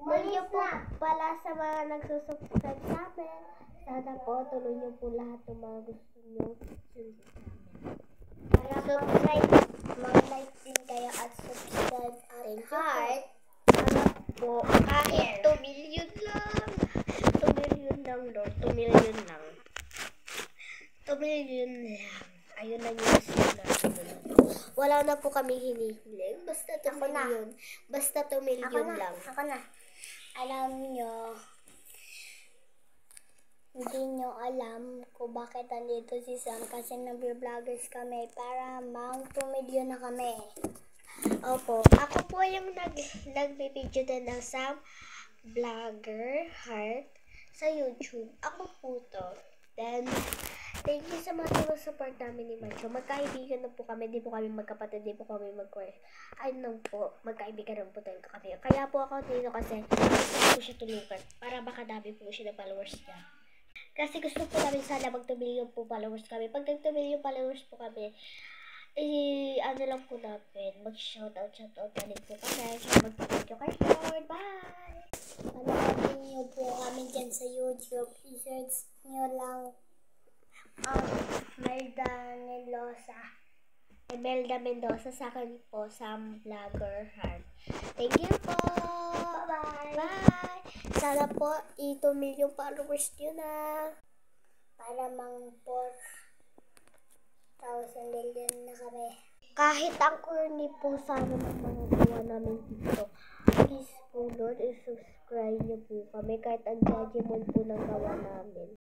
Thank you po pala sa mga nagsusubscribe sa amin. Sana po tuloy niyo po lahat ng mga gusto niyo sundin sa amin. Kaya subscribe, mag-like din kayo at subscribe at heart. Sana po kahit 2 million lang. 2 million lang, Lord. 2 million lang. 2 million lang. Ayun lang yung gusto natin. Wala na po kami hinihiling. Basta 2 million. Basta 2 million lang. Ako na. Alam nyo, hindi nyo alam kung bakit nandito si Sam kasi nag-vloggers kami para mag 2 million na kami. Opo, ako po yung nag-video din ng Sam Vlogger Heart sa YouTube. Ako po to. Then, thank you sa mga support namin ni Mancho. Magkaibigan na po kami. Di po kami magkapatid. Di po kami magkaibigan na po tayo kami. Kaya po ako dito kasi gusto po siya tulungan. Para baka dami po siya ng followers niya. Kasi gusto po namin sana mag 2 million po followers kami. Pag nag 2 million followers po kami, ano lang po namin, mag-shoutout na rin po kami. So, mag-thank you kay Lord. Bye! Panoodin niyo po kami dyan sa YouTube. I-search niyo lang Imelda Mendoza sa akin po, Sam Vlogger Heart. Thank you po! Bye-bye! Bye! Sana po, 2 million followers nyo na. Para mang 4,000 million na kami. Kahit ang corny po sana ng mga gawa namin dito. Please po, Lord, i-subscribe niyo po kami kahit ang judgment po ng gawa namin.